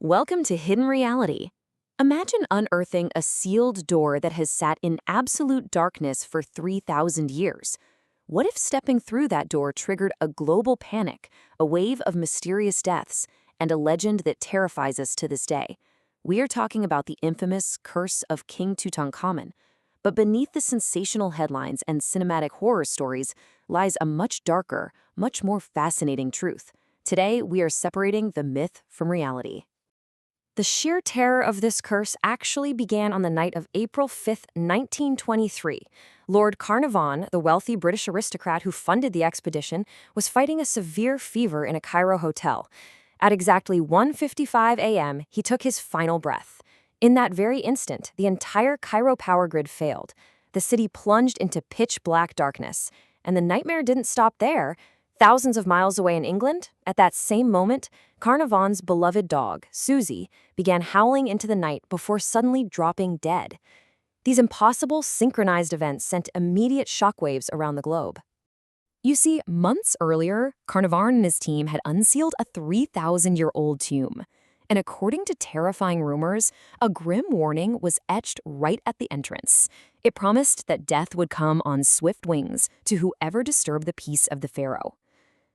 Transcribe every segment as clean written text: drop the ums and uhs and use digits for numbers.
Welcome to Hidden Reality. Imagine unearthing a sealed door that has sat in absolute darkness for 3,000 years. What if stepping through that door triggered a global panic, a wave of mysterious deaths, and a legend that terrifies us to this day? We are talking about the infamous Curse of King Tutankhamun. But beneath the sensational headlines and cinematic horror stories lies a much darker, much more fascinating truth. Today, we are separating the myth from reality. The sheer terror of this curse actually began on the night of April 5, 1923. Lord Carnarvon, the wealthy British aristocrat who funded the expedition, was fighting a severe fever in a Cairo hotel. At exactly 1:55 a.m., he took his final breath. In that very instant, the entire Cairo power grid failed. The city plunged into pitch-black darkness. And the nightmare didn't stop there. Thousands of miles away in England, at that same moment, Carnarvon's beloved dog, Susie, began howling into the night before suddenly dropping dead. These impossible synchronized events sent immediate shockwaves around the globe. You see, months earlier, Carnarvon and his team had unsealed a 3,000-year-old tomb. And according to terrifying rumors, a grim warning was etched right at the entrance. It promised that death would come on swift wings to whoever disturbed the peace of the Pharaoh.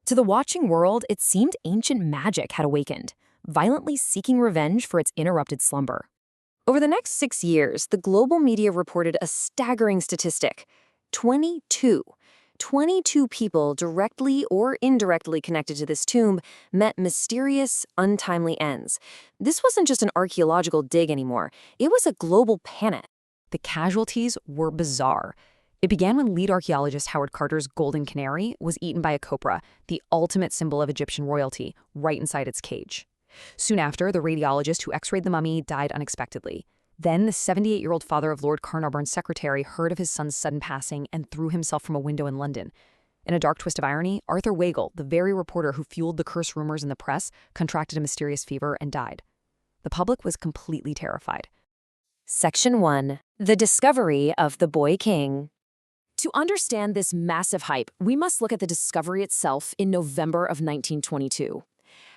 To the watching world, it seemed ancient magic had awakened, violently seeking revenge for its interrupted slumber. Over the next 6 years, the global media reported a staggering statistic: 22 people directly or indirectly connected to this tomb met mysterious, untimely ends. This wasn't just an archaeological dig anymore. It was a global panic. The casualties were bizarre. It began when lead archaeologist Howard Carter's golden canary was eaten by a cobra, the ultimate symbol of Egyptian royalty, right inside its cage. Soon after, the radiologist who x-rayed the mummy died unexpectedly. Then, the 78-year-old father of Lord Carnarvon's secretary heard of his son's sudden passing and threw himself from a window in London. In a dark twist of irony, Arthur Weigel, the very reporter who fueled the curse rumors in the press, contracted a mysterious fever and died. The public was completely terrified. Section 1. The Discovery of the Boy King. To understand this massive hype, we must look at the discovery itself in November of 1922.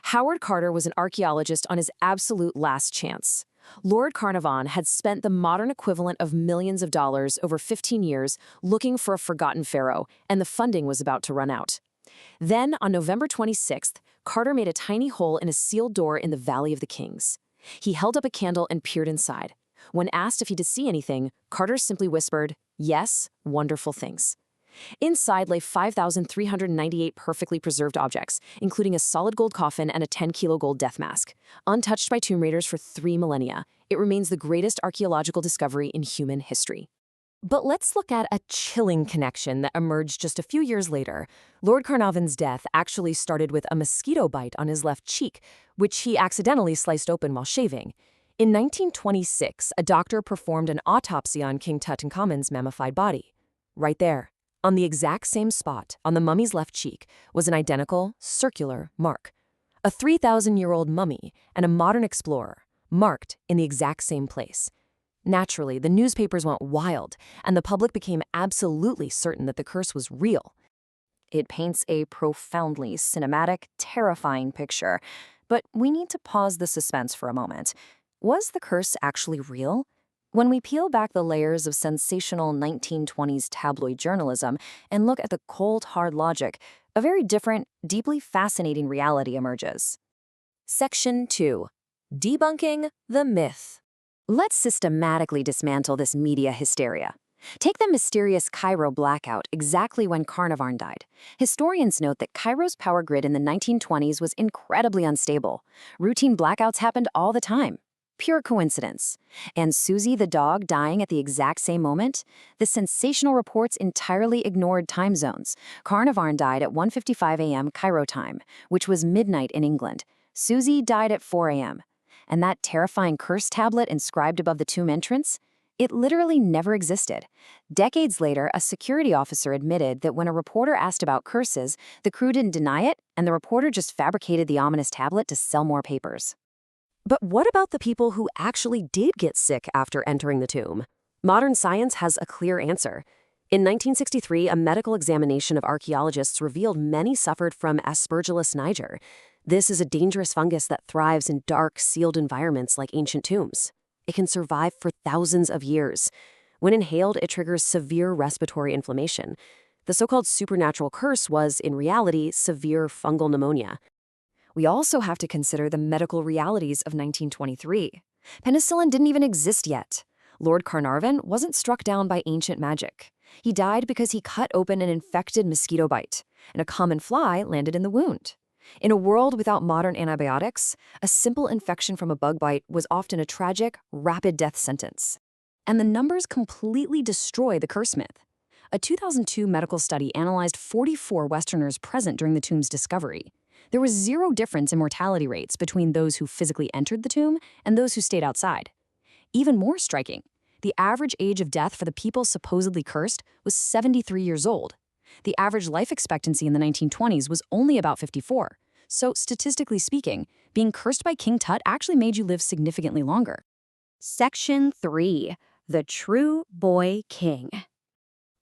Howard Carter was an archaeologist on his absolute last chance. Lord Carnarvon had spent the modern equivalent of millions of dollars over 15 years looking for a forgotten pharaoh, and the funding was about to run out. Then, on November 26th, Carter made a tiny hole in a sealed door in the Valley of the Kings. He held up a candle and peered inside. When asked if he did see anything, Carter simply whispered, "Yes, wonderful things." Inside lay 5,398 perfectly preserved objects, including a solid gold coffin and a 10-kilo gold death mask. Untouched by tomb raiders for 3 millennia, it remains the greatest archaeological discovery in human history. But let's look at a chilling connection that emerged just a few years later. Lord Carnarvon's death actually started with a mosquito bite on his left cheek, which he accidentally sliced open while shaving. In 1926, a doctor performed an autopsy on King Tutankhamun's mummified body. Right there, on the exact same spot, on the mummy's left cheek, was an identical, circular mark. A 3,000-year-old mummy and a modern explorer, marked in the exact same place. Naturally, the newspapers went wild, and the public became absolutely certain that the curse was real. It paints a profoundly cinematic, terrifying picture. But we need to pause the suspense for a moment. Was the curse actually real? When we peel back the layers of sensational 1920s tabloid journalism and look at the cold, hard logic, a very different, deeply fascinating reality emerges. Section 2. Debunking the myth. Let's systematically dismantle this media hysteria. Take the mysterious Cairo blackout exactly when Carnarvon died. Historians note that Cairo's power grid in the 1920s was incredibly unstable. Routine blackouts happened all the time. Pure coincidence. And Susie the dog dying at the exact same moment? The sensational reports entirely ignored time zones. Carnarvon died at 1:55 a.m. Cairo time, which was midnight in England. Susie died at 4 a.m. And that terrifying curse tablet inscribed above the tomb entrance? It literally never existed. Decades later, a security officer admitted that when a reporter asked about curses, the crew didn't deny it, and the reporter just fabricated the ominous tablet to sell more papers. But what about the people who actually did get sick after entering the tomb? Modern science has a clear answer. In 1963, a medical examination of archaeologists revealed many suffered from Aspergillus niger. This is a dangerous fungus that thrives in dark, sealed environments like ancient tombs. It can survive for thousands of years. When inhaled, it triggers severe respiratory inflammation. The so-called supernatural curse was, in reality, severe fungal pneumonia. We also have to consider the medical realities of 1923. Penicillin didn't even exist yet. Lord Carnarvon wasn't struck down by ancient magic. He died because he cut open an infected mosquito bite, and a common fly landed in the wound. In a world without modern antibiotics, a simple infection from a bug bite was often a tragic, rapid death sentence. And the numbers completely destroy the curse myth. A 2002 medical study analyzed 44 Westerners present during the tomb's discovery. There was zero difference in mortality rates between those who physically entered the tomb and those who stayed outside. Even more striking, the average age of death for the people supposedly cursed was 73 years old. The average life expectancy in the 1920s was only about 54. So, statistically speaking, being cursed by King Tut actually made you live significantly longer. Section 3. The True Boy King.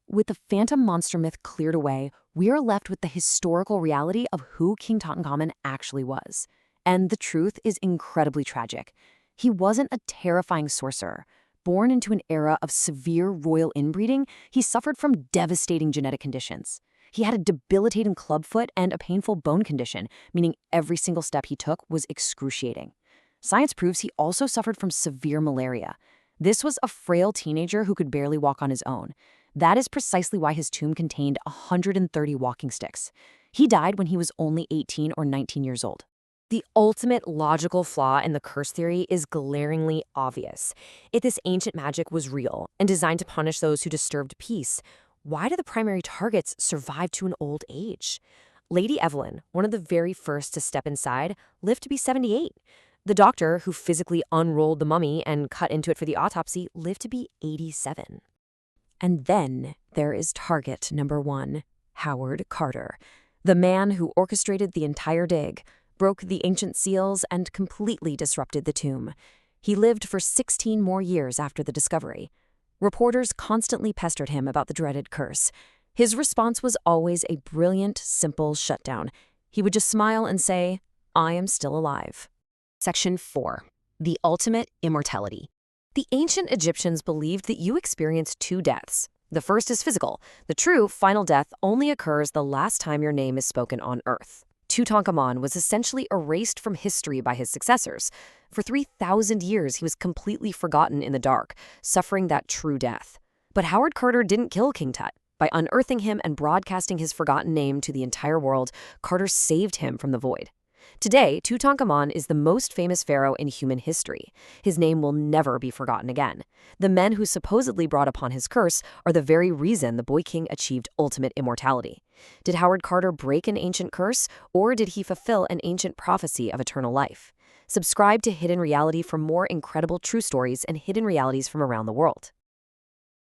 With the phantom monster myth cleared away, we are left with the historical reality of who King Tutankhamun actually was. And the truth is incredibly tragic. He wasn't a terrifying sorcerer. Born into an era of severe royal inbreeding, he suffered from devastating genetic conditions. He had a debilitating clubfoot and a painful bone condition, meaning every single step he took was excruciating. Science proves he also suffered from severe malaria. This was a frail teenager who could barely walk on his own. That is precisely why his tomb contained 130 walking sticks. He died when he was only 18 or 19 years old. The ultimate logical flaw in the curse theory is glaringly obvious. If this ancient magic was real and designed to punish those who disturbed peace, why do the primary targets survive to an old age? Lady Evelyn, one of the very first to step inside, lived to be 78. The doctor who physically unrolled the mummy and cut into it for the autopsy lived to be 87. And then there is target number 1, Howard Carter, the man who orchestrated the entire dig, broke the ancient seals, and completely disrupted the tomb. He lived for 16 more years after the discovery. Reporters constantly pestered him about the dreaded curse. His response was always a brilliant, simple shutdown. He would just smile and say, "I am still alive." Section 4. The Ultimate Immortality. The ancient Egyptians believed that you experience 2 deaths. The first is physical. The true final death only occurs the last time your name is spoken on earth. Tutankhamun was essentially erased from history by his successors. For 3,000 years, he was completely forgotten in the dark, suffering that true death. But Howard Carter didn't kill King Tut. By unearthing him and broadcasting his forgotten name to the entire world, Carter saved him from the void. Today, Tutankhamun is the most famous pharaoh in human history. His name will never be forgotten again. The men who supposedly brought upon his curse are the very reason the boy king achieved ultimate immortality. Did Howard Carter break an ancient curse, or did he fulfill an ancient prophecy of eternal life? Subscribe to Hidden Reality for more incredible true stories and hidden realities from around the world.